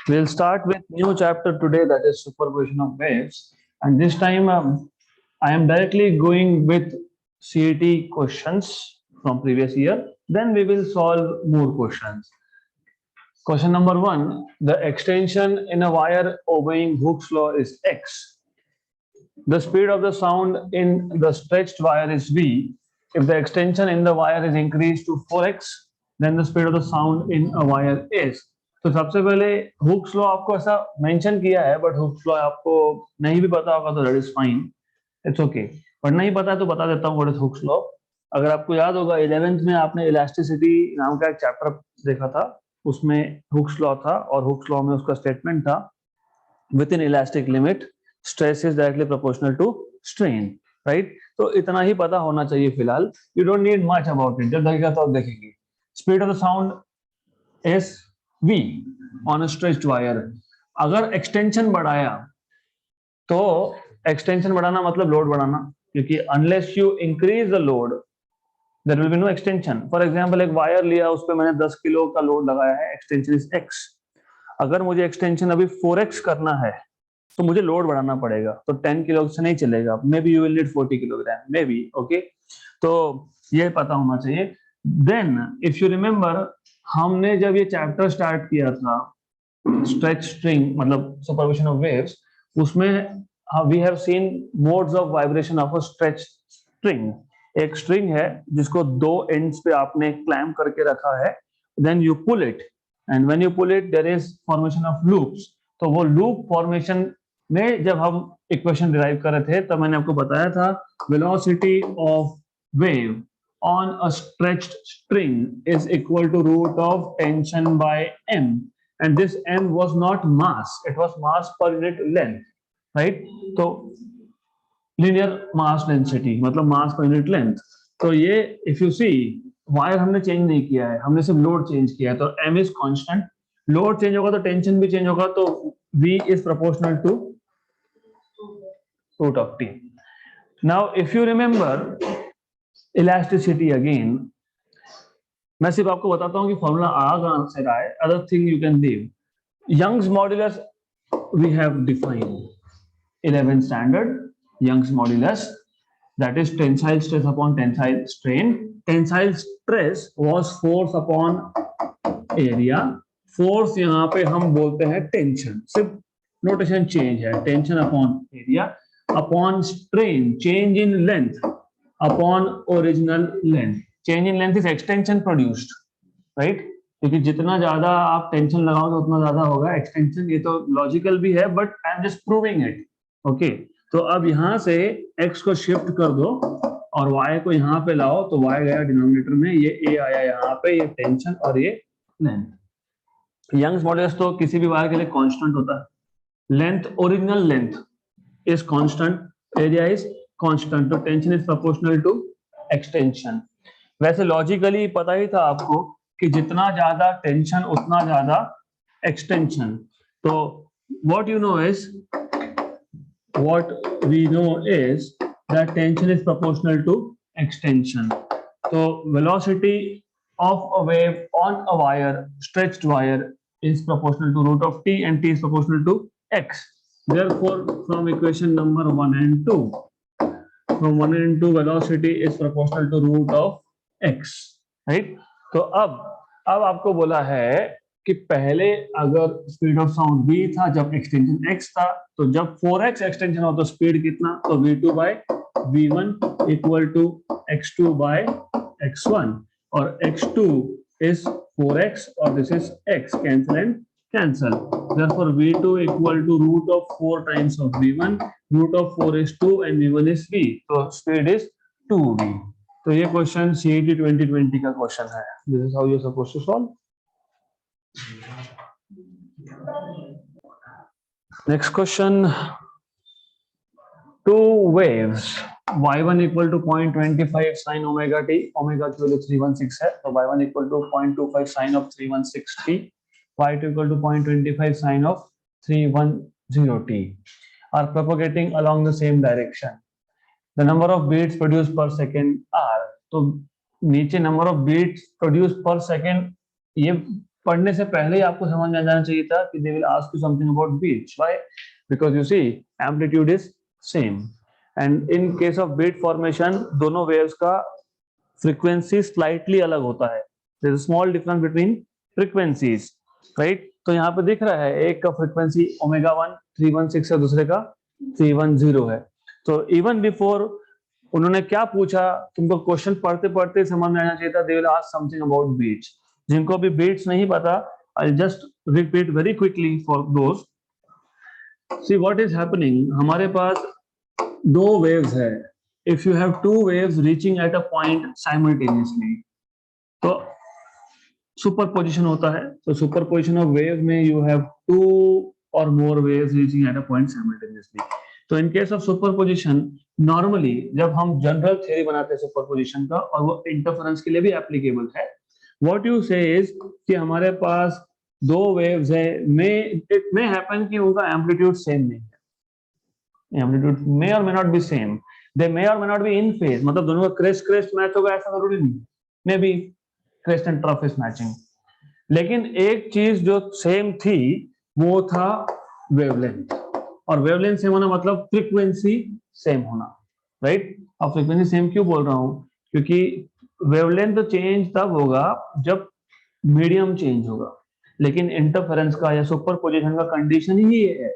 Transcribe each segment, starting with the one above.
We'll start with new chapter today, that is superposition of waves. And this time I am directly going with CET questions from previous year. Then we will solve more questions. Question number one, the extension in a wire obeying Hooke's law is X. The speed of the sound in the stretched wire is V. If the extension in the wire is increased to 4x, then the speed of the sound in a wire is. तो सबसे पहले Hooke's law आपको ऐसा mention किया है, but Hooke's law आपको नहीं भी पता होगा तो that is fine, it's okay. But नहीं पता है तो बता देता हूँ व्हाट इज हुक्स लॉ. अगर आपको याद होगा 11th में आपने इलास्टिसिटी नाम का एक चैप्टर देखा था, उसमें हुक्स लॉ था और हुक्स लॉ में उसका स्टेटमेंट था within elastic limit stress is directly proportional to strain, right. तो इतना ही पता होना चाहिए फिलहाल. You don't need much about it, जब देखेगा तो आप देखेंगे. Speed of the sound is V on a stretched wire. अगर एक्सटेंशन बढ़ाया तो एक्सटेंशन बढ़ाना मतलब लोड बढ़ाना, क्योंकि unless you increase the load there will be no extension. For example एक वायर लिया, उस पर मैंने 10 किलो का लोड लगाया है, एक्सटेंशन इज x. अगर मुझे एक्सटेंशन अभी 4x करना है तो मुझे लोड बढ़ाना पड़ेगा, तो 10 किलो से नहीं चलेगा. May be you will need 40 kilogram, may be. Okay, तो ये पता होना चाहिए. देन इफ यू रिमेंबर, हमने जब ये चैप्टर स्टार्ट किया था स्ट्रेच स्ट्रिंग मतलब सुपरपोजिशन ऑफ वेव्स, उसमें we have seen modes of vibration of a stretch string. एक स्ट्रिंग है जिसको दो एंड्स पे आपने क्लैम्प करके रखा है, then you pull it, and when you pull it there is formation of loops. तो वो लूप फॉर्मेशन में जब हम इक्वेशन डिराइव कर रहे थे तब मैंने आपको बताया था velocity of wave on a stretched string is equal to root of tension by m, and this m was not mass, it was mass per unit length, right. तो linear mass density मतलब mass per unit length. तो ये if you see wire हमने change नहीं किया है, हमने सिर्फ लोड चेंज किया है, तो m is constant. Load change होगा तो टेंशन भी चेंज होगा, तो v is proportional to root of t. Now if you remember elasticity again, मैं सिर्फ आपको बताता हूं कि फॉर्मूला आ कहां से रहा है. Other thing you can leave. Young's modulus we have defined 11th standard. Young's modulus that is tensile stress upon tensile strain. Tensile stress was force upon area. Force यहां पे हम बोलते हैं टेंशन, सिर्फ नोटेशन चेंज है. Tension upon area upon strain, change in length upon original length. Change in length is extension produced, right. क्योंकि जितना ज्यादा आप टेंशन लगाओगे उतना ज्यादा होगा एक्सटेंशन. ये तो लॉजिकल भी है, but I am just proving it. Okay, तो अब यहां से x को शिफ्ट कर दो और y को यहां पे लाओ, तो y गया डिनोमिनेटर में, ये a आया यहाँ पे, ये टेंशन और ये लेंथ. यंग्स मॉड्यूलस तो किसी भी वायर के लिए कांस्टेंट होता है. Length, original length is constant, area is constant, तो tension is proportional to extension. वैसे लॉजिकली पता ही था आपको कि जितना ज्यादा टेंशन उतना ज्यादा एक्सटेंशन. तो what you know is, what we know is that tension is proportional to extension. So velocity of a wave on a wire, stretched wire, is proportional to root of t, and t is proportional to x. Therefore, from equation number 1 and 2, from 1 and 2 velocity is proportional to root of x, right. तो अब आपको बोला है कि पहले अगर speed of sound v था जब एक्सटेंशन x था, तो जब 4x एक्सटेंशन हो तो स्पीड कितना, तो v2 by v1 equal to x2 by x1, और x2 is 4x और this is x, cancel and cancel. Therefore v2 equal to root of 4 times of v1. root of 4 is 2 and v1 is v, तो speed is 2v. तो ये question CET 2020 का question है. This is how you are supposed to solve. Next question. Two waves y1 equal to 0.25 sin omega t, omega की value 316 है, तो y1 equal to 0.25 sin of 316 t, y2 equal to 0.25 sin of 310 t are propagating along the same direction. The number of beats produced per second are, तो नीचे number of beats produced per second, ये पढ़ने से पहले ही आपको समझ में आ जाना चाहिए था कि they will ask you something about beats. Why? Because you see amplitude is same, and in case of beat formation दोनों वेव्स का फ्रीक्वेंसी स्लाइटली अलग होता है. There is a small difference between frequencies, right? तो यहाँ पे दिख रहा है एक का फ्रीक्वेंसी ओमेगा 1 316 है, दूसरे का 310 है. तो इवन बिफोर उन्होंने क्या पूछा, तुमको क्वेश्चन पढ़ते पढ़ते समझ में आना चाहिए था. They will ask something about beats. जिनको भी बीट्स नहीं पता, I just repeat very quickly for those. See what is happening, हमारे पास दो वेव्स है. If you have two waves reaching at a point simultaneously, तो सुपरपोजिशन होता है. तो सुपरपोजिशन ऑफ वेव में यू हैव टू और more waves reaching at a point simultaneously. तो in case of superposition, normally जब हम जनरल थ्योरी बनाते हैं सुपरपोजिशन का, और वो इंटरफेरेंस के लिए भी एप्लीकेबल है, व्हाट यू से इज कि हमारे पास दो वेव्स है, इट मे हैपन कि उनका एम्पलीट्यूड सेम नहीं है. एम्पलीट्यूड मे और मे नॉट बी सेम, दे मे और मे नॉट बी इन फेज, मतलब दोनों का क्रेस्ट क्रेस्ट मैच होगा ऐसा जरूरी नहीं. May be crest and trough is matching. लेकिन एक चीज जो सेम थी वो था वेवलेंथ. और वेवलेंथ सेम होना मतलब फ्रीक्वेंसी सेम होना, राइट? अब फ्रीक्वेंसी सेम क्यों बोल रहा हूं? क्योंकि वेवलेंथ चेंज तब होगा जब मीडियम चेंज होगा. लेकिन इंटरफेरेंस का या सुपरपोजिशन का कंडीशन ही ये है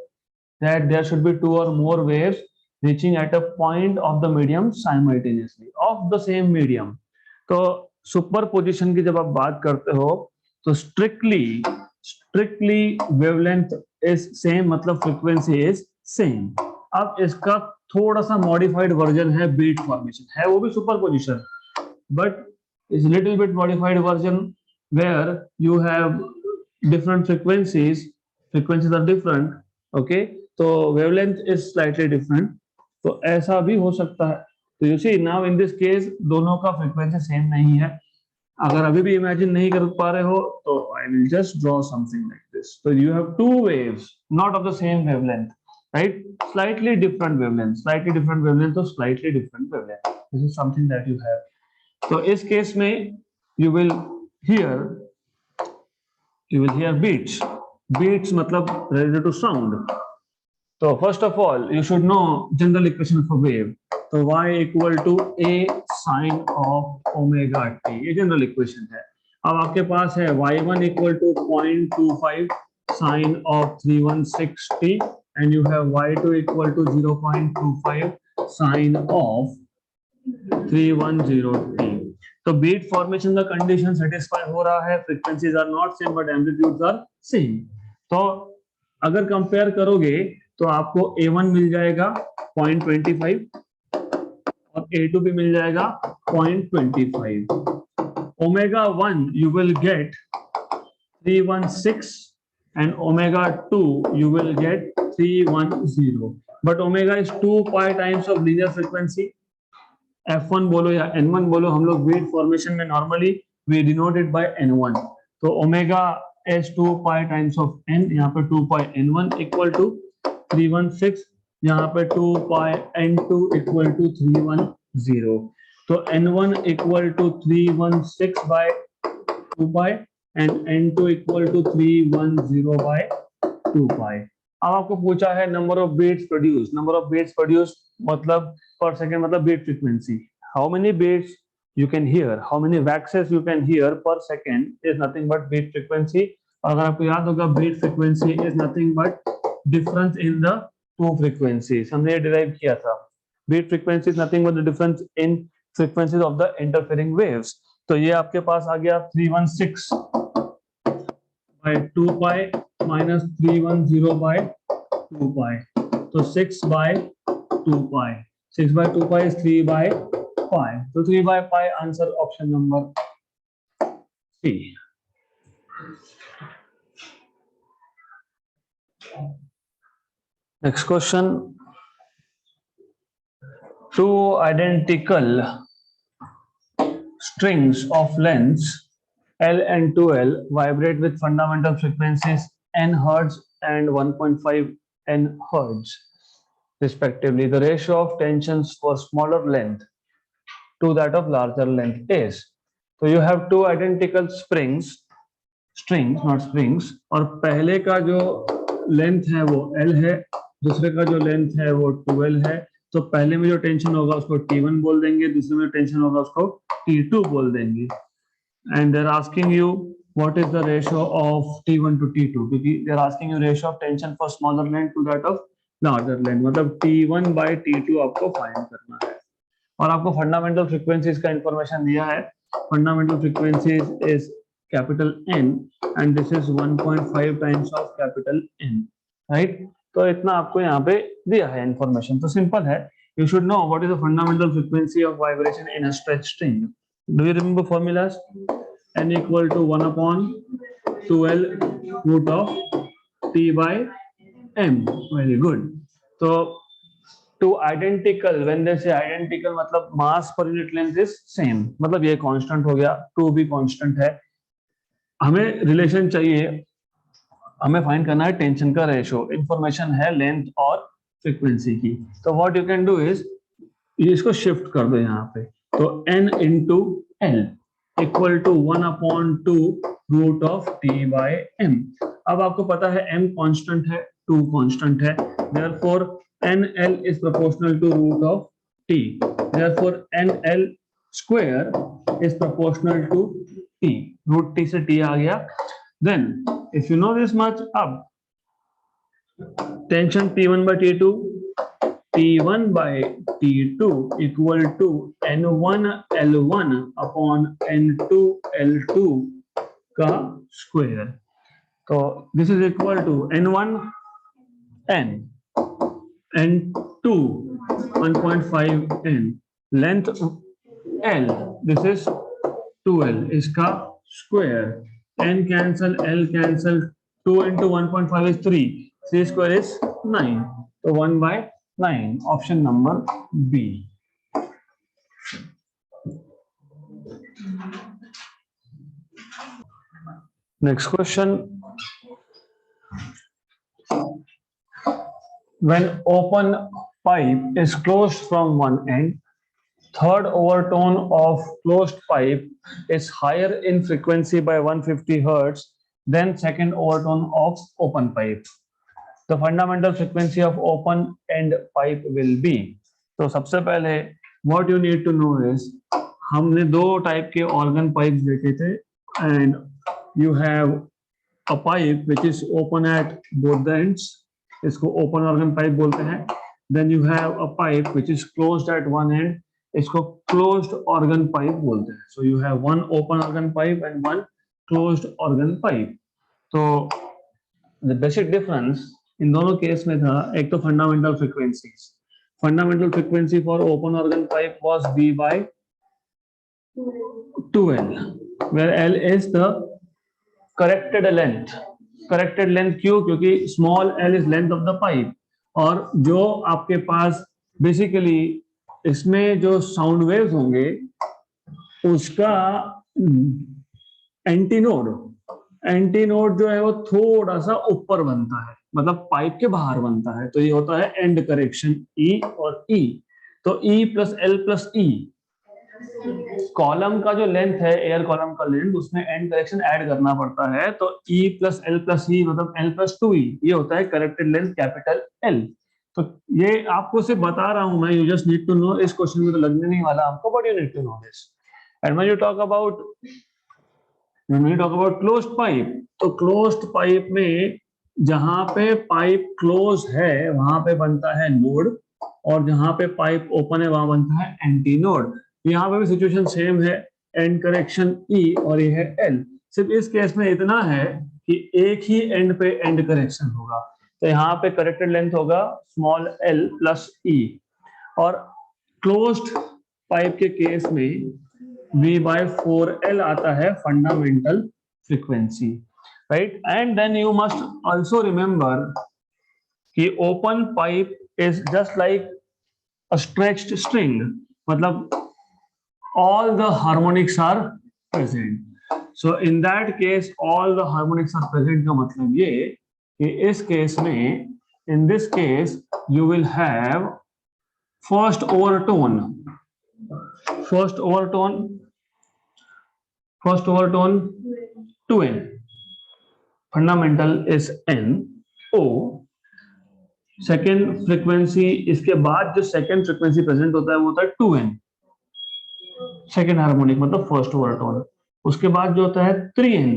that there should be two or more waves reaching at a point of the medium simultaneously of the same medium. तो सुपरपोजिशन की जब आप बात करते हो तो स्ट्रिक्टली वेवलेंथ इज सेम, मतलब फ्रीक्वेंसी इज सेम. अब इसका थोड़ा सा मॉडिफाइड वर्जन है बीट फॉर्मेशन, है वो भी superposition, but is little bit modified version where you have different frequencies are different. Okay, तो वेवलेंथ इज स्लाइटली डिफरेंट. तो ऐसा भी हो सकता है. तो you see now in this case दोनों का फ्रीक्वेंसी सेम नहीं है. अगर अभी भी इमेजिन नहीं कर पा रहे हो तो I will just draw something like this. तो you have two waves not of the same wavelength, right? Slightly different wavelength, तो slightly different wavelength. This is something that you have. तो इस केस में यू विल हियर beats मतलब related to sound. So first of all you should know general equation of a wave. तो y equal to a sin of omega t, ये general equation है. अब आपके पास है y1 equal to 0.25 sin of 316t and you have y2 equal to 0.25 sin of 310t. तो beat formation का condition satisfy हो रहा है. Frequencies are not same but amplitudes are same. तो अगर कंपेयर करोगे तो आपको A1 मिल जाएगा 0.25 और A2 भी मिल जाएगा 0.25. Omega 1 you will get 316 and omega 2 you will get 310. But omega is 2 pi times of linear frequency. F1 बोलो या N1 बोलो, हम लोग बीट फॉर्मेशन में normally we denote it by N1. तो omega is 2 pi times of n, यहाँ पे 2 pi n1 equal to 316, यहाँ पे 2 pi n2 equal to 310. तो n1 equal to 316 by 2 pi and n2 equal to 310 by 2 pi. अब आपको पूछा है नंबर ऑफ बीट्स प्रोड्यूस मतलब पर सेकेंड, मतलब beat frequency. How many beats you can hear, how many waxes you can hear per second is nothing but beat frequency. और अगर आपको याद होगा beat frequency is nothing but difference in the two frequencies, हमने ये derive किया था. beat frequency is nothing but the difference in frequencies of the interfering waves. तो ये आपके पास आ गया 316 by 2 pi minus 310 by 2 pi. तो 6 by 2 pi. 6 by 2 pi is 3 by pi. So 3 by pi, answer option number C. Next question. Two identical strings of lengths L and 2L vibrate with fundamental frequencies n hertz and 1.5 n hertz respectively. The ratio of tensions for smaller length to that of larger length is. So you have two identical springs strings not springs, और पहले का जो length है वो L है, दूसरे का जो लेंथ है वो 12 है, तो पहले में जो टेंशन होगा उसको T1 बोल देंगे, दूसरे में टेंशन होगा उसको T2 बोल देंगे. And they're asking you what is the ratio of T1 to T2, क्योंकि they're asking you ratio of tension for smaller length to that of larger length, मतलब T1 by T2 आपको find करना है. और आपको fundamental frequencies का information दिया है. Fundamental frequencies is capital N and this is 1.5 times of capital N, right. तो इतना आपको यहाँ पे दिया है इंफॉर्मेशन. तो सिंपल है, you should know what is the fundamental frequency of vibration in a stretched string. Do you remember formulas? N equal to 1 upon 2L root of T by M. Very good. So two identical, when they say identical मतलब mass per unit length is same, मतलब ये constant हो गया, 2 भी constant है. हमें relation चाहिए, हमें फाइंड करना है टेंशन का रेशियो. इंफॉर्मेशन है लेंथ और फ्रीक्वेंसी की. तो what you can do is, इसको शिफ्ट कर दो यहाँ पे. तो N into L equal to 1 upon 2 root of T by M. अब आपको पता है M कांस्टेंट है, 2 कांस्टेंट है, therefore NL is proportional to root of T. Therefore NL square is proportional to T. Root T से T आ गया. Then if you know this much, अब tension T1 by T2, T1 by T2 equal to N1 L1 upon N2 L2 का square. तो this is equal to N1 N, N2 1.5 N, length L, this is 2L, इसका square. N cancel, L cancel, 2 into 1.5 is 3, 3 square is 9, so 1 by 9, option number B. Next question. When open pipe is closed from one end, third overtone of closed pipe is higher in frequency by 150 Hz than second overtone of open pipe. The fundamental frequency of open end pipe will be. तो सबसे पहले what you need to know is, हमने दो type के organ pipes देखे थे, and you have a pipe which is open at both the ends, इसको open organ pipe बोलते हैं. Then you have a pipe which is closed at one end, इसको closed organ pipe बोलते हैं. So you have one open organ pipe and one closed organ pipe. तो the basic difference इन दोनों case में था, एक तो fundamental frequencies. Fundamental frequency for open organ pipe was V by 2L, where L is the corrected length. corrected length क्यों? क्योंकि small l is length of the pipe, और जो आपके पास बेसिकली इसमें जो साउंड वेव्स होंगे उसका एंटीनोड जो है वो थोड़ा सा ऊपर बनता है, मतलब पाइप के बाहर बनता है. तो ये होता है एंड करेक्शन E और E. तो E plus L plus E, column का जो लेंथ है, एयर कॉलम का लेंथ, उसमें एंड करेक्शन ऐड करना पड़ता है. तो E plus L plus E मतलब L प्लस 2E, ये होता है करेक्टेड लेंथ कैपिटल L. तो ये आपको सिर्फ बता रहा हूं मैं, you just need to know. इस क्वेश्चन में तो लगने नहीं वाला आपको, but you need to know this. And when you talk about closed pipe, तो क्लोज्ड पाइप में जहां पे पाइप क्लोज है वहां पे बनता है नोड, और जहां पे पाइप ओपन है वहां बनता है एंटी नोड. यहाँ पे भी सिचुएशन सेम है, एंड करेक्शन E और ये है L. सिर्फ इस केस में इतना है कि एक ही एंड पे एंड करेक्शन होगा. तो यहाँ पे करेक्टेड लेंथ होगा स्मॉल l प्लस E, और क्लोज्ड पाइप के केस में V by 4L आता है fundamental frequency, right. And then you must also remember कि open pipe is just like a stretched string, मतलब all the harmonics are present. So in that case all the harmonics are present का मतलब ये कि इस case में, in this case you will have first overtone 2N, fundamental is N O, second frequency, इसके बाद जो सेकेंड फ्रीक्वेंसी प्रेजेंट होता है वो होता है 2n, सेकेंड हार्मोनिक मतलब फर्स्ट ओवरटोन। उसके बाद जो होता है 3n,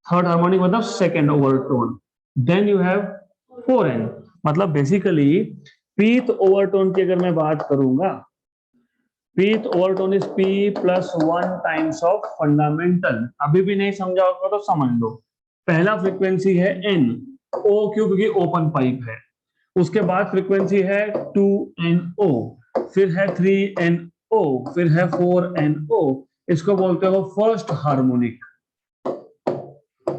थर्ड हार्मोनिक मतलब second overtone. Then you have 4n, मतलब बेसिकली पीथ ओवरटोन की अगर मैं बात करूंगा, pith overtone is p plus 1 times of fundamental. अभी भी नहीं समझा होगा तो समझ लो। पहला फ्रीक्वेंसी है n, o क्यों, क्योंकि ओपन पाइप है। उसके बाद फ्रीक्वेंसी है 2NO, फिर है 3NO, फिर है 4NO। इसको बोलते हो फर्स्ट हार्मोनिक,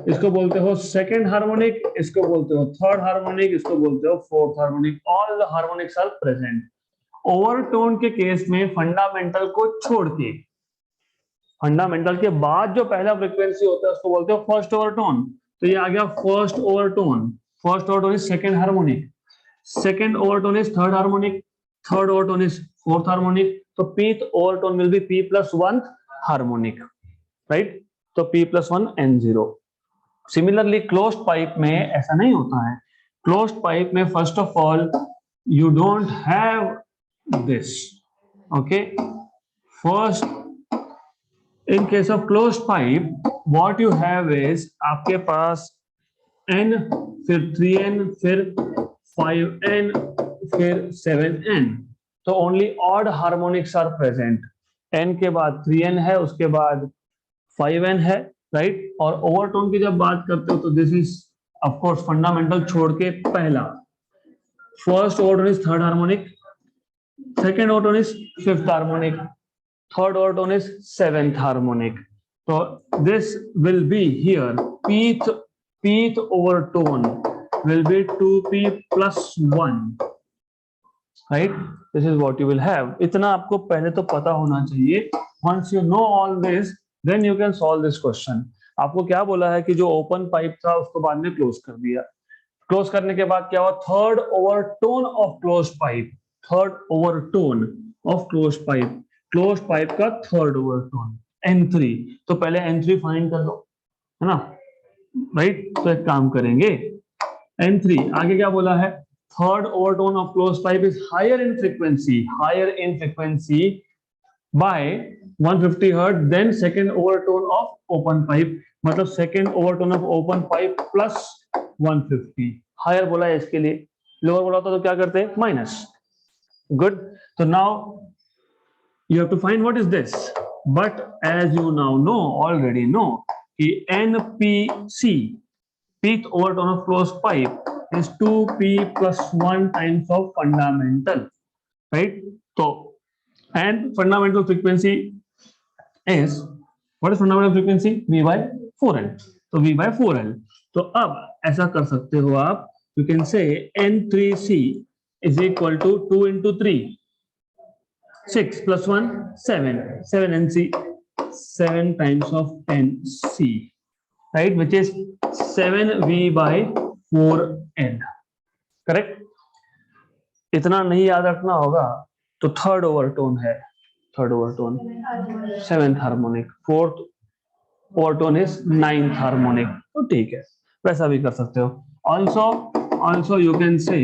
इसको बोलते हो सेकेंड हार्मोनिक, इसको बोलते हो थर्ड हार्मोनिक, इसको बोलते हो fourth harmonic. All the harmonics are present. Overtone के केस में फंडामेंटल को छोड़ के, फंडामेंटल के बाद जो पहला फ्रीक्वेंसी होता है उसको बोलते हो फर्स्ट ओवरटोन। तो ये आ गया first overtone. First overtone is second harmonic, second overtone is third harmonic, third overtone is fourth harmonic. So pth overtone will be p plus 1 harmonic, right? So p plus 1 n0. Similarly closed pipe में ऐसा नहीं होता है। closed pipe में first of all you don't have this, okay? First in case of closed pipe what you have is आपके पास n, फिर 3n, फिर 5n, फिर 7n। तो only odd harmonics are present. n के बाद 3n है, उसके बाद 5n है, राइट? और ओवरटोन की जब बात करते हो तो this is of course fundamental छोड़ के पहला। First overtone is third harmonic, second overtone is fifth harmonic, third overtone is seventh harmonic. तो this will be here pth overtone will be 2p plus 1, right? This is what you will have. इतना आपको पहले तो पता होना चाहिए। Once you know all this, then you can solve this question. आपको क्या बोला है कि जो ओपन पाइप था उसको बाद में क्लोज कर दिया। क्लोज करने के बाद क्या हुआ? Third overtone of close pipe, third overtone of close pipe, close pipe का थर्ड ओवरटोन n3। तो पहले n3 फाइंड कर लो, है ना, राइट? तो एक काम करेंगे, n3 आगे क्या बोला है? Third overtone of close pipe is higher in frequency by 150 hertz then second overtone of open pipe. मतलब second overtone of open pipe plus 150। Higher बोला है इसके लिए, लोअर बोला था तो क्या करते? माइनस। गुड। तो now you have to find what is this, but as you now know, already know कि NPC, pth overtone of closed pipe, is 2p plus 1 times of fundamental, right? So and fundamental frequency is, what is fundamental frequency? V by 4L. तो V by 4L। तो अब ऐसा कर सकते हो आप, you can say N3C is equal to 2 into 3, 6 plus 1 7, 7nc, 7 times of nc, right, which is 7v by 4n, correct? इतना नहीं याद रखना होगा तो थर्ड ओवरटोन है, third overtone seventh harmonic, fourth overtone is ninth harmonic. तो ठीक है, वैसा भी कर सकते हो। Also you can say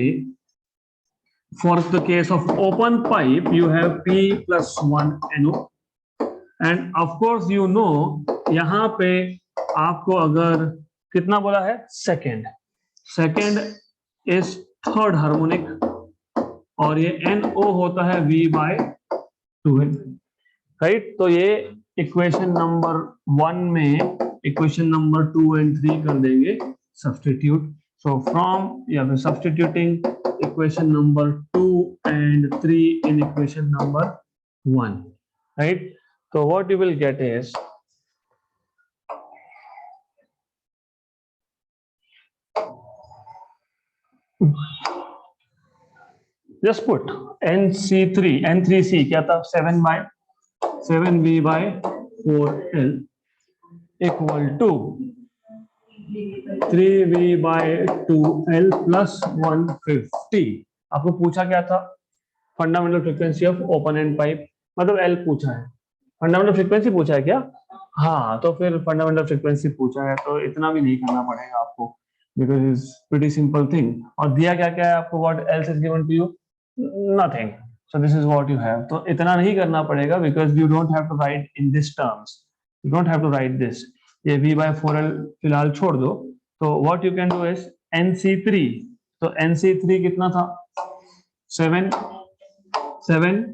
for the case of open pipe you have p plus 1 NO, and of course you know यहाँ पे आपको अगर कितना बोला है? सेकेंड इज थर्ड हार्मोनिक, और ये NO होता है V by 2n, राइट? तो ये इक्वेशन नंबर 1 में इक्वेशन नंबर 2 and 3 कर देंगे substitute. So from substituting equation number 2 and 3 in equation number 1, right? So what you will get is just put N3C क्या था? 7v by 4L equal to 3v by 2L plus 150। आपको पूछा क्या था? Fundamental frequency of open and pipe, मतलब L पूछा है। Fundamental frequency पूछा है क्या? हाँ, तो फिर फंडामेंटल फ्रीक्वेंसी पूछा है तो इतना भी नहीं करना पड़ेगा आपको, because is pretty simple thing. और दिया क्या क्या है आपको, what else is given to you, nothing, so this is what you have. तो इतना नहीं करना पड़ेगा because you don't have to write in this terms, you don't have to write this. ये v/4l फिलहाल छोड़ दो। तो व्हाट यू कैन डू इज nc3। तो nc3 कितना था, 7 7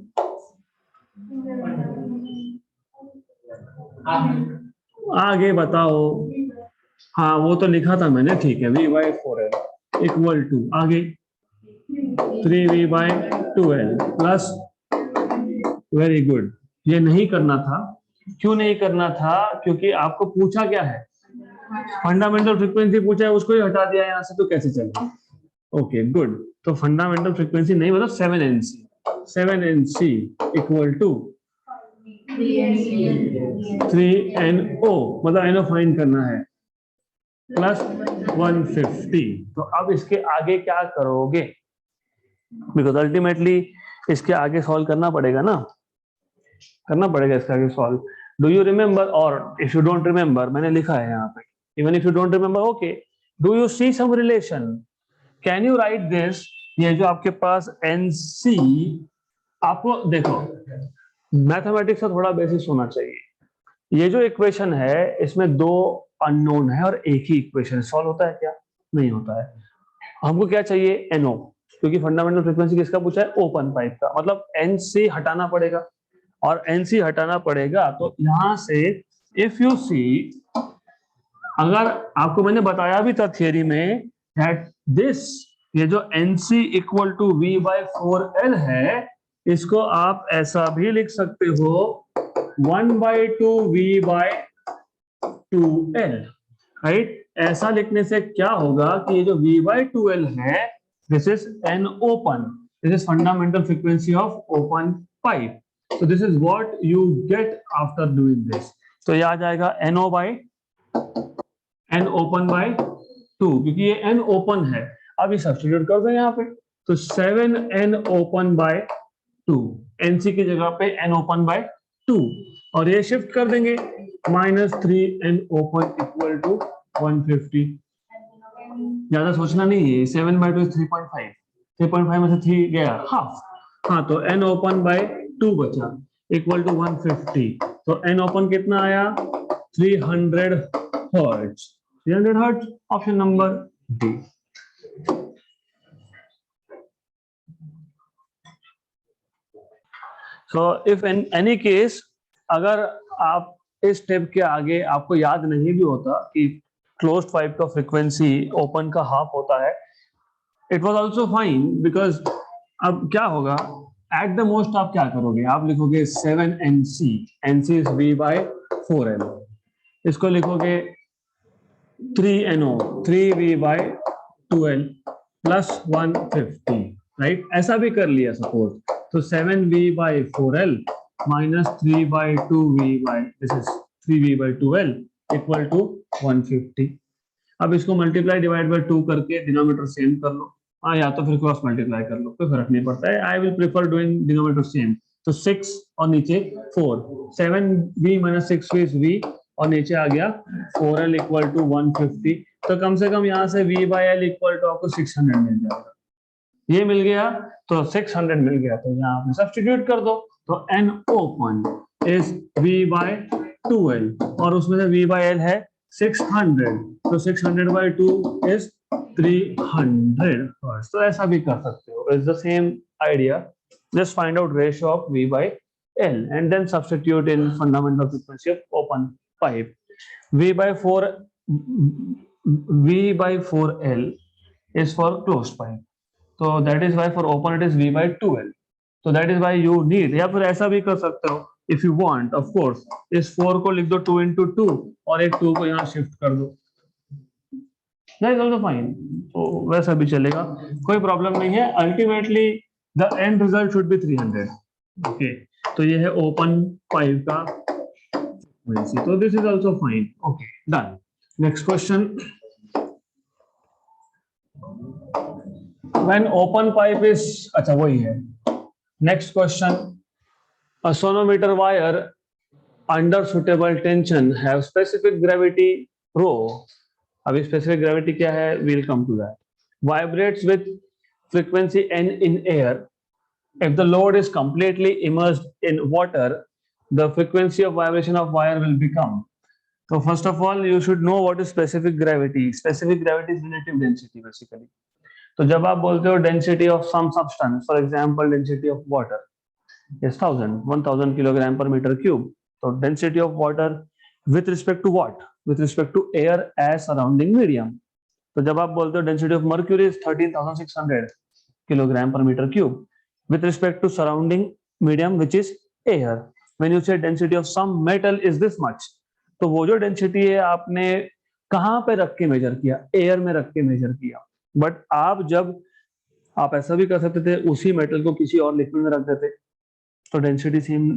आगे बताओ। हाँ वो तो लिखा था मैंने, ठीक है, v/4l इक्वल टू आगे 3v/2l प्लस, वेरी गुड। ये नहीं करना था, क्यों नहीं करना था, क्योंकि आपको पूछा क्या है, फंडामेंटल फ्रीक्वेंसी पूछा है, उसको ही हटा दिया यहाँ से, तो कैसे चले। Okay good. तो फंडामेंटल फ्रीक्वेंसी नहीं मतलब 7nc इक्वल टू 3no, मतलब एनो फाइंड करना है, प्लस 150। तो अब इसके आगे क्या करोगे, बिकॉज अल्टीमेटली इसके आगे सॉल्व करना पड़ेगा ना, करना पड़ेगा इसके आगे सॉल्व। डू यू रिमेम्बर, और इफ यू डोंट रिमेम्बर, मैंने लिखा है यहाँ पे, even if you don't remember, okay, do you see some relation, can you write this. ये जो आपके पास एनसी, आपको देखो मैथमेटिक्स का थोड़ा बेसिक्स होना चाहिए। ये जो इक्वेशन है इसमें दो अननोन है और एक ही इक्वेशन सॉल्व होता है क्या, नहीं होता है। हमको क्या चाहिए, एनओ, क्योंकि फंडामेंटल फ्रीक्वेंसी किसका पूछा है, ओपन पाइप का, मतलब एन से हटाना पड़ेगा, और एनसी हटाना पड़ेगा। तो यहां से इफ यू सी, अगर आपको मैंने बताया भी था थियरी में दैट दिस, ये जो एनसी इक्वल टू v/4l है, इसको आप ऐसा भी लिख सकते हो 1/2 v/2l, राइट। ऐसा लिखने से क्या होगा कि ये जो v/2l है, this is an open, this is fundamental frequency of open pipe. So this is what you get after doing this. तो ये आ जाएगा NO by N open by 2, क्योंकि ये N open है। अब ये सब्स्टिट्यूट कर दो यहाँ पे, तो 7N open by 2, NC की जगह पे N open by 2, और ये शिफ्ट कर देंगे -3N open इक्वल टू 150। ज्यादा सोचना नहीं है, 7/2 3.5, 3.5 में से 3 गया हाफ, हाँ, तो N ओपन बाय 2 बचा इक्वल टू 150। तो N ओपन कितना आया, 300 hertz, 300 hertz, option number D. So if in any case, अगर आप इस स्टेप के आगे आपको याद नहीं भी होता कि क्लोज्ड पाइप का फ्रीक्वेंसी ओपन का हाफ होता है, it was also fine, because अब क्या होगा, एट द मोस्ट आप क्या करोगे, आप लिखोगे 7nc, nc इज v/4l, इसको लिखोगे 3no, 3v/2l प्लस 150, राइट। ऐसा भी कर लिया सपोज, तो 7v/4l minus 3/2v, this is 3v/2l equal to 150। अब इसको मल्टीप्लाई डिवाइड बाय 2 करके डिनोमिनेटर सेम कर लो, हाँ, या तो फिर क्रॉस मल्टीप्लाई कर लो, कोई फर्क नहीं पड़ता है। I will prefer doing denominator same, तो 6 और नीचे 4, 7v minus 6v is v, और नीचे आ गया 4l इक्वल टू 150। तो कम से कम यहाँ से v/l इक्वल टू आपको 600 मिल जाएगा, ये मिल गया, तो 600 मिल गया, तो यहाँ पे सब्स्टिट्यूट कर दो, तो n ओपन इज v/2l, और उसमें से v/l है 600, तो 600/2 इज 300 हर्ट्ज। तो ऐसा भी कर सकते हो, it's the same idea, just find out ratio of v/l and then substitute in fundamental frequency of open pipe. v/4 v/4l is for closed pipe, so that is why for open it is v/2l, so that is why you need, या फिर ऐसा भी कर सकते हो if you want, of course, इस 4 को लिख दो 2 into 2 और एक 2 को यहाँ शिफ्ट कर दो, that is also fine, तो वैसा भी चलेगा, कोई प्रॉब्लम नहीं है। Ultimately the end result should be 300, okay. तो ये है ओपन पाइप का frequency, तो this is also fine, okay, done. Next question, when open pipe is, अच्छा वही है। Next question, a sonometer wire under suitable tension have specific gravity rho. अभी specific gravity क्या है? We'll come to that. Vibrates with frequency n in air. If the load is completely immersed in water, the frequency of vibration of wire will become. So first of all, you should know what is specific gravity. Specific gravity is relative density basically. तो जब आप बोलते हो density of some substance, for example, density of water is 1000 kilogram per meter cube. So density of water with respect to what? With respect to air as surrounding medium. तो जब आप बोलते हो density of mercury is 13,600 kilogram per meter cube with respect to surrounding medium which is air. When you say density of some metal is this much, तो वो जो density है आपने कहाँ पे रख के मेजर किया? एयर में रख के मेजर किया. बट आप ऐसा भी कर सकते थे, उसी मेटल को किसी और लिक्विड में रख देते, तो डेंसिटी सेम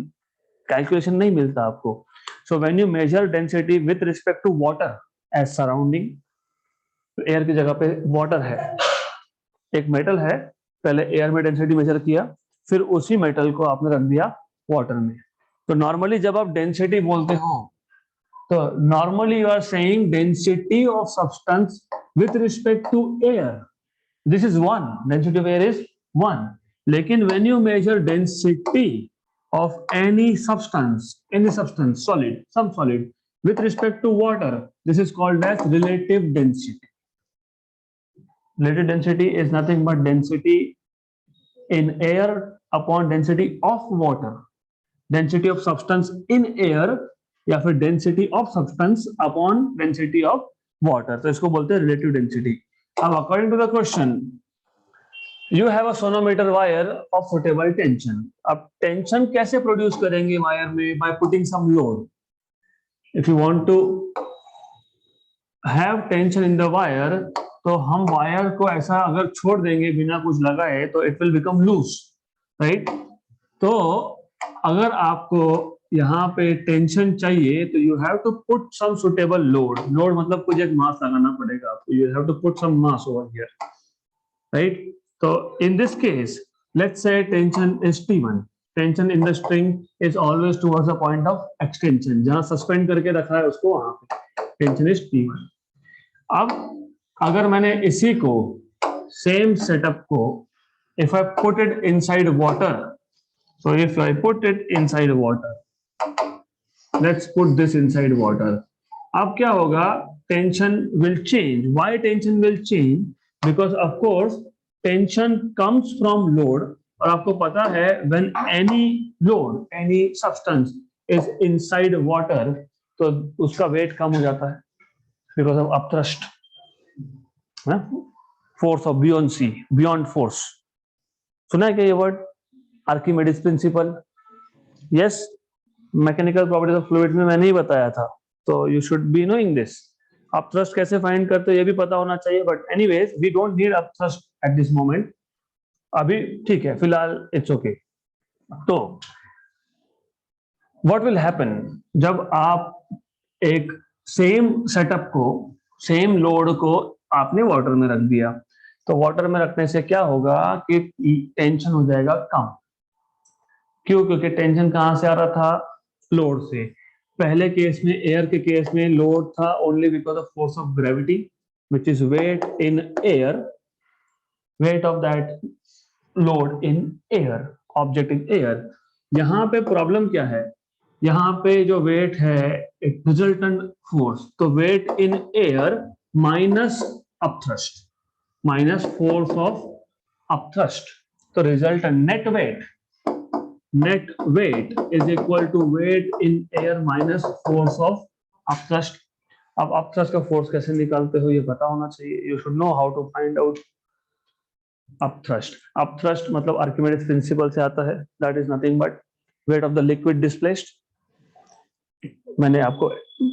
कैलकुलेशन नहीं मिलता आपको. So when you measure density with respect to water as surrounding, air की जगह पे वाटर है, एक मेटल है, पहले एयर में डेंसिटी मेजर किया, फिर उसी मेटल को आपने रख दिया वाटर में. तो नॉर्मली जब आप डेंसिटी बोलते हो तो normally you are saying density of substance with respect to air. This is one, density of air is one. लेकिन when you measure density of any substance, solid, some solid, with respect to water, this is called as relative density. Relative density is nothing but density in air upon density of water. Density of substance in air या फिर density of substance upon density of water. तो इसको बोलते हैं relative density. अब according to the question, you have a sonometer wire of suitable tension. अब tension कैसे produce करेंगे wire में? By putting some load. If you want to have tension in the wire, तो हम wire को ऐसा अगर छोड़ देंगे बिना कुछ लगाए तो it will become loose, right? तो अगर आपको यहाँ पे tension चाहिए तो you have to put some suitable load. Load मतलब कुछ एक mass लगाना पड़ेगा आपको. You have to put some mass over here, right? So in this case, let's say tension is T1. Tension in the string is always towards the point of extension. जहाँ suspend करके रखा है उसको वहाँ पे tension is T1. अब अगर मैंने इसी को same setup को if I put it inside water, so if I put it inside water, let's put this inside water. अब क्या होगा? Tension will change. Why tension will change? Because of course tension comes from load, और आपको पता है when any load, any substance is inside water, तो उसका weight कम हो जाता है because of upthrust, force of buoyancy, beyond force. सुना है क्या ये word? Archimedes principle. Yes, mechanical properties of fluid में मैंने ही बताया था, तो you should be knowing this. Upthrust कैसे फाइंड करते हो ये भी पता होना चाहिए, but anyways we don't need upthrust at this moment. अभी ठीक है, फिलहाल इट्स ओके. तो व्हाट विल हैपन जब आप एक सेम सेटअप को, सेम लोड को आपने वाटर में रख दिया, तो वाटर में रखने से क्या होगा कि टेंशन हो जाएगा कम. क्यों? क्योंकि टेंशन कहां से आ रहा था? लोड से. पहले केस में, एयर के केस में लोड था only because of force of gravity which is weight in air, weight of that load in air, object in air. यहां पे प्रॉब्लम क्या है? यहाँ पे जो वेट है एक रिजल्टेंट फोर्स, तो weight in air minus upthrust, minus force of upthrust, तो resultant net weight is equal to weight in air minus force of upthrust. अब upthrust का फोर्स कैसे निकालते हो ये पता होना चाहिए. You should know how to find out upthrust. Upthrust मतलब आर्किमिडीज प्रिंसिपल से आता है. That is nothing but weight of the liquid displaced. मैंने आपको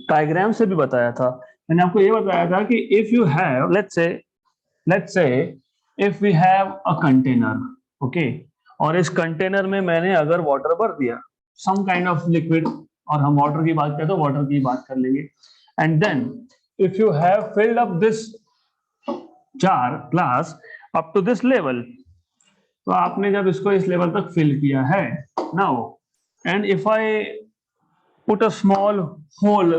डायग्राम से भी बताया था. मैंने आपको ये बताया था कि if you have, let's say if we have a container, okay, और इस कंटेनर में मैंने अगर वाटर भर दिया, सम काइंड ऑफ लिक्विड, और हम वाटर की बात करें तो वाटर की बात कर लेंगे. And then if you have filled up this jar glass up to this level, तो आपने जब इसको इस लेवल तक फिल किया है now, and if I put a small hole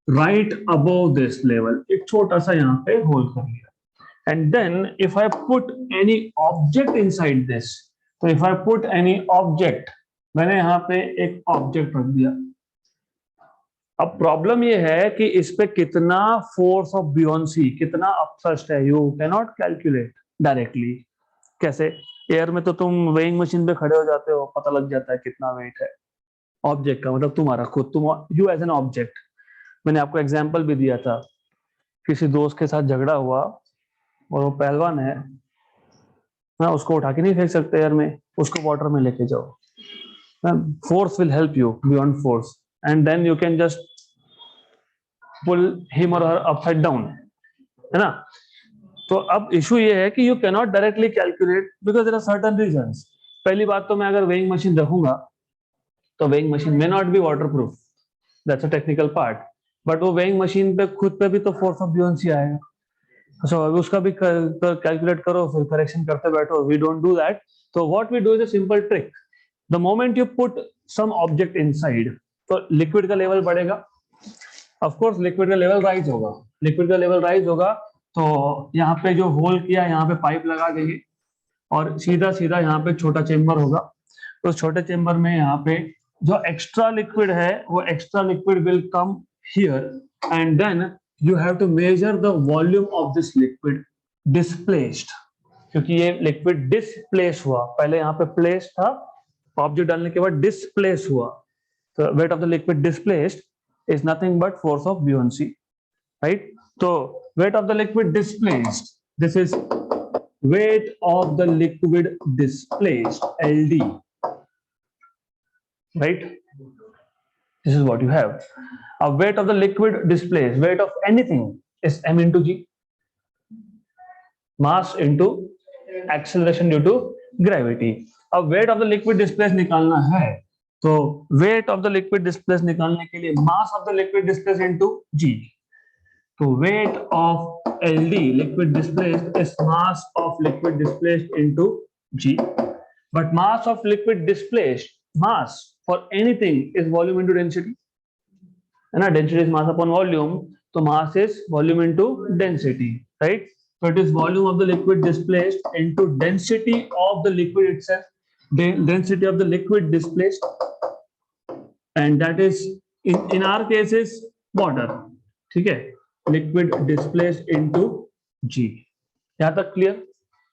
right above this level, एक छोटा सा यहाँ पे होल कर लिया, and then if I put any object inside this, तो if I put any object, मैंने यहाँ पे एक ऑब्जेक्ट रख दिया। अब प्रॉब्लम ये है कि इस पे कितना फोर्स ऑफ बियोंसी, कितना अपथ्रस्ट है, you can not calculate directly. कैसे? एयर में तो तुम वेइंग मशीन पे खड़े हो जाते हो, पता लग जाता है कितना वेट है ऑब्जेक्ट का, मतलब तुम्हारा खुद, तुम यू एज एन ऑब्जेक्ट। मैंने आपको एग्जांपल भी दिया था, किसी दोस्त के साथ झगड़ा हुआ और वो पहलवान है ना, उसको उठा के नहीं फेंक सकते एयर में, उसको वाटर में लेके जाओ, force will help you beyond force, and then you can just pull him और हर अपसाइड डाउन, है ना। तो अब इशू ये है कि you can not directly calculate because there are certain reasons. पहली बात तो मैं अगर वेइंग मशीन रखूंगा तो weighing machine may not be waterproof, that's a technical part, but वो वेइंग मशीन पे खुद पे भी तो फोर्स ऑफ बियोंसी आएगा, सो अभी उसका भी कैलकुलेट करो, फिर करेक्शन करते बैठो, वी डोंट डू दैट। तो what we do is a simple trick, the moment you put some object inside, तो लिक्विड का लेवल बढ़ेगा, ऑफ कोर्स लिक्विड का लेवल राइज होगा, लिक्विड का लेवल राइज होगा, तो यहाँ पे जो होल किया यहाँ पे पाइप लगा देंगे और सीधा सीधा यहाँ पे छोटा चेम्बर होगा, तो छोटे चेम्बर में यहाँ पे जो एक्स्ट्रा लिक्विड है वो extra liquid will come here, and then you have to measure the volume of this liquid displaced, क्योंकि ये लिक्विड डिस्प्लेस हुआ, पहले यहाँ पे प्लेस था, ऑब्जेक्ट डालने के बाद डिस्प्लेस हुआ, तो weight of the liquid displaced is nothing but force of buoyancy, right? So weight of the liquid displaced, this is weight of the liquid displaced, LD, right? This is what you have. A weight of the liquid displaced, weight of anything is m into g, mass into acceleration due to gravity. अब weight of the liquid displaced निकालना है, तो weight of the liquid displaced निकालने के लिए mass of the liquid displaced into g, तो weight of LD liquid displaced is mass of liquid displaced into g, but mass of liquid displaced, mass for anything is volume into density, है ना, density is mass upon volume, तो mass is volume into density, right? So it is volume of the liquid displaced into density of the liquid itself, density of the liquid displaced, and that is in our case is water, ठीक है, liquid displaced into g, यहां तक clear.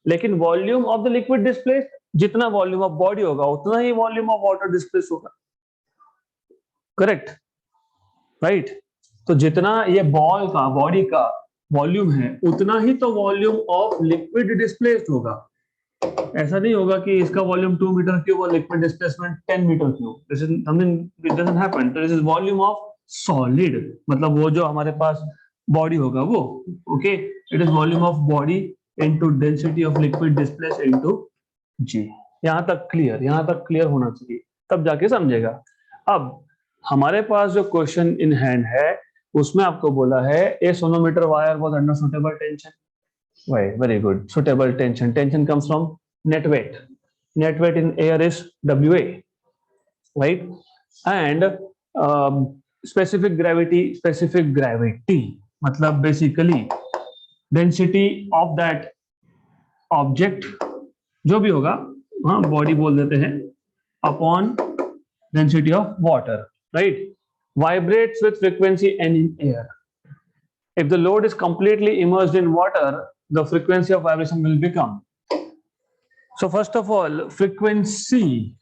लेकिन volume of the liquid displaced, जितना volume of body होगा उतना ही volume of water displace होगा, correct, right? तो जितना ये बॉल का, बॉडी का वॉल्यूम है उतना ही तो वॉल्यूम ऑफ लिक्विड डिस्प्लेस्ड होगा। ऐसा नहीं होगा कि इसका वॉल्यूम 2 मीटर क्यूब और liquid displacement 10 metre cube, this is something, it doesn't happen. This is volume of solid, मतलब वो जो हमारे पास बॉडी होगा वो, okay, it is volume of body into density of liquid displace into G. यहां तक क्लियर, यहां तक क्लियर होना चाहिए, तब जाके समझेगा। अब हमारे पास जो क्वेश्चन इन हैंड है उसमें आपको बोला है a sonometer wire was under suitable tension, right, very good, suitable tension, tension comes from net weight, net weight in air is WA, right? And specific gravity मतलब basically density of that object, जो भी होगा, हाँ body बोल देते हैं, upon density of water, right? Vibrates with frequency n in air. If the load is completely immersed in water, the frequency of vibration will become. So first of all, frequency,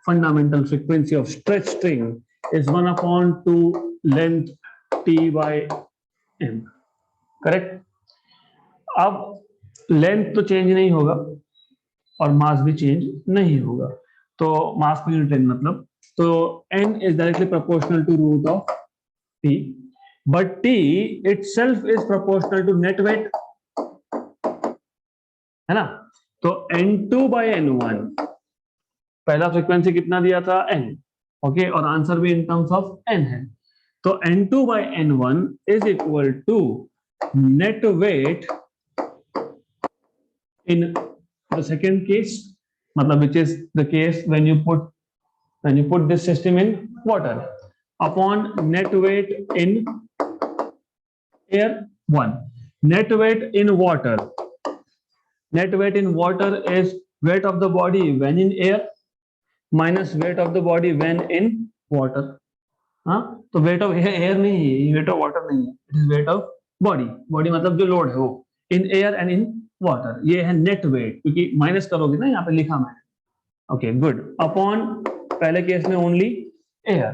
fundamental frequency of stretch string is 1 upon 2 length T by M, correct? अब length तो change नहीं होगा और मास भी change नहीं होगा, तो मास per unit मतलब, तो n is directly proportional to root of T, but T itself is proportional to net weight, है ना? तो n2 by n1, पहला फ्रीक्वेंसी कितना दिया था n, ओके, और आंसर भी इन टर्म्स ऑफ n है, तो n2 by n1 is equal to net weight in the second case, मतलब which is the case when you put this system in water, upon net weight in air 1. Net weight in water. Net weight in water is weight of the body when in air minus weight of the body when in water. हाँ, तो weight of air नहीं है, weight of water नहीं है, it is weight of body. Body मतलब जो load है वो in air and in water. ये है net weight, क्योंकि माइनस करोगे ना, यहाँ पे लिखा मैंने. Okay, good. Upon पहले केस में only air.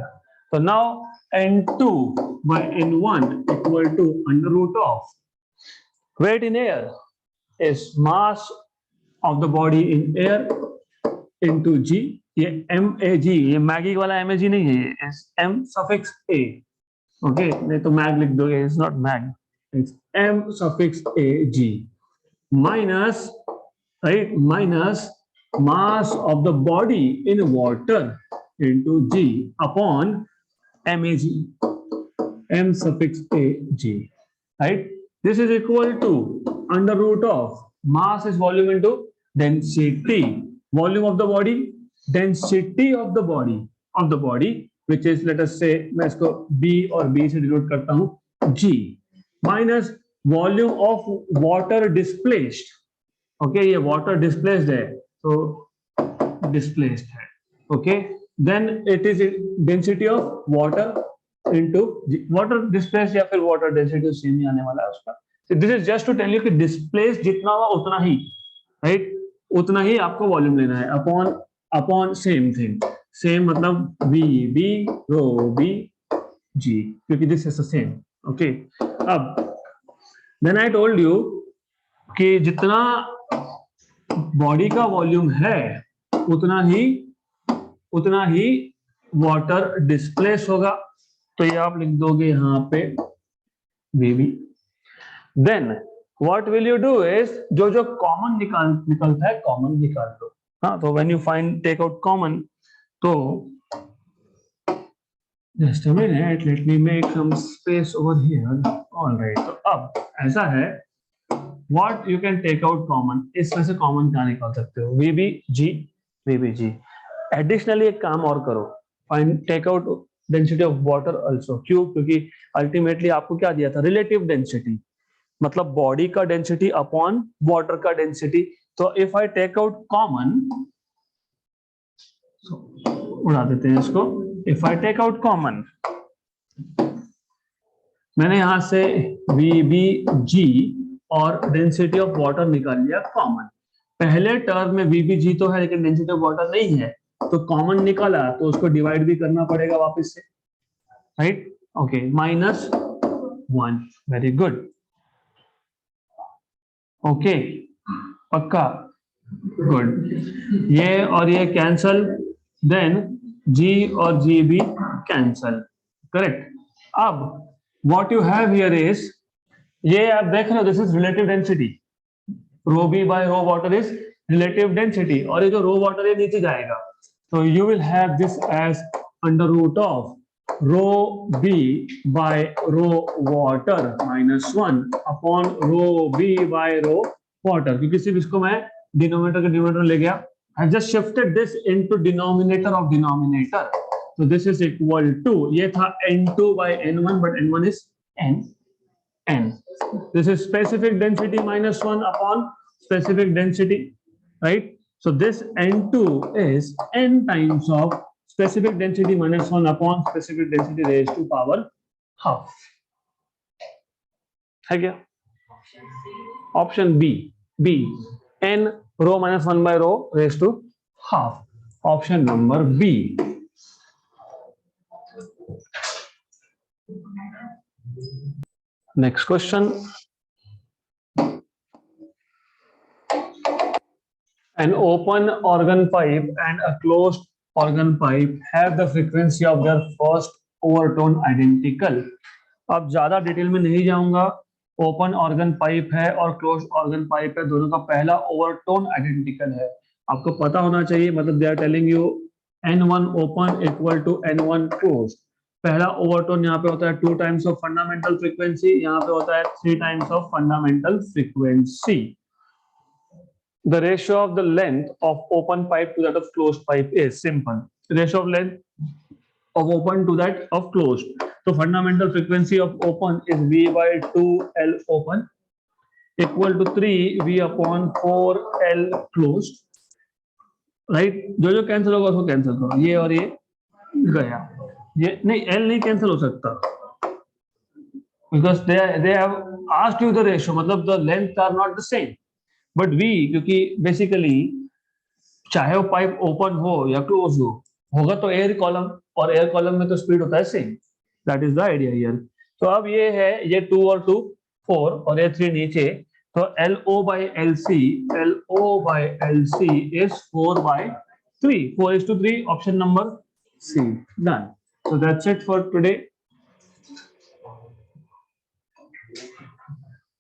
So now N2 by N1 equal to under root of weight in air is mass of the body in air into g. ये mag, ये मैगी वाला mag नहीं है, ये m suffix a. Okay, नहीं तो mag लिख दोगे, it's not mag, it's m suffix a g minus, right, minus mass of the body in water into g upon mag, m suffix a g, right. This is equal to under root of mass is volume into density, volume of the body, density of the body which is, let us say, मैं इसको b और b से denote करता हूं g minus volume of water displaced. Okay, ये water displaced है, तो displaced है. Okay, then it is density of water into water displaced या फिर water density सेम ही आने वाला है उसका. So this is just to tell you कि displaced जितना हुआ उतना ही, right, उतना ही आपको वॉल्यूम लेना है अपॉन सेम थिंग. सेम मतलब v b rho b g, क्योंकि this is the same. Okay, अब देन आई टोल्ड यू कि जितना बॉडी का वॉल्यूम है उतना ही वाटर डिस्प्लेस होगा. तो ये आप लिख दोगे यहाँ पे baby. Then what will you do is, जो कॉमन निकलता है कॉमन निकाल दो. हाँ, तो when you find take out common, तो just a minute, let me make some space over here. Alright, तो अब ऐसा है, what you can take out common, इसमें से कॉमन क्या निकाल सकते हो, वीबीजी. एडिशनली एक काम और करो, find take out density of water also. क्यों? क्योंकि अल्टीमेटली आपको क्या दिया था, रिलेटिव डेंसिटी, मतलब बॉडी का डेंसिटी अपॉन वाटर का डेंसिटी. तो if I take out common, उड़ा देते हैं इसको. If I take out common, मैंने यहां से VBG और डेंसिटी ऑफ वाटर निकाल लिया कॉमन. पहले टर्म में VBG तो है लेकिन डेंसिटी ऑफ वाटर नहीं है, तो कॉमन निकाला तो उसको डिवाइड भी करना पड़ेगा वापस से, right. Okay, -1. Very good. Okay, पक्का, गुड. ये और ये कैंसल, देन G और G भी कैंसल, करेक्ट. अब what you have here is, ये आप देख रहे हो, this is relative density. Rho B by rho water is relative density, और ये जो रो वाटर है नीचे जाएगा, तो you will have this as under root of rho B by rho water -1 upon rho B by rho water. क्योंकि सिर्फ इसको मैं डिनोमिनेटर के डिनोमिनेटर ले गया. I just shifted this into denominator of denominator. So this is equal to, ये था N2 by N1, but N1 is N. This is specific density -1 upon specific density, right? So this N2 is N times of specific density -1 upon specific density raised to power half. है क्या? Option B, N rho -1 by rho raised to half. Option number B. Next question. An open organ pipe and a closed organ pipe have the frequency of their first overtone identical. अब ज्यादा detail में नहीं जाऊंगा. Open organ pipe है और close organ pipe है, दोनों का पहला ओवरटोन आइडेंटिकल है. आपको पता होना चाहिए, मतलब they are telling you N1 open equal to N1 close. पहला ओवरटोन यहाँ पे होता है 2 टाइम्स ऑफ फंडामेंटल फ्रीक्वेंसी, यहाँ पे होता है 3 times of fundamental frequency. The ratio of the length of open pipe to that of closed pipe is simple. Ratio of length of open to that of closed. So fundamental frequency of open is V by 2L open equal to 3V upon 4L closed. Right जो जो cancel होगा उसको cancel करो, ये और ये गया, ये नहीं L नहीं कैंसिल हो सकता because they have asked you the ratio, मतलब the length are not the same, but V क्योंकि बेसिकली चाहे वो पाइप ओपन हो या क्लोज हो, होगा तो एयर कॉलम, और एयर कॉलम में तो स्पीड होता है same, that is the idea here. तो अब ये है, ये 2 और 2 4 और ये 3 नीचे, तो LO by LC, LO by LC is 4 by 3, 4:3, option number C, done. So that's it for today.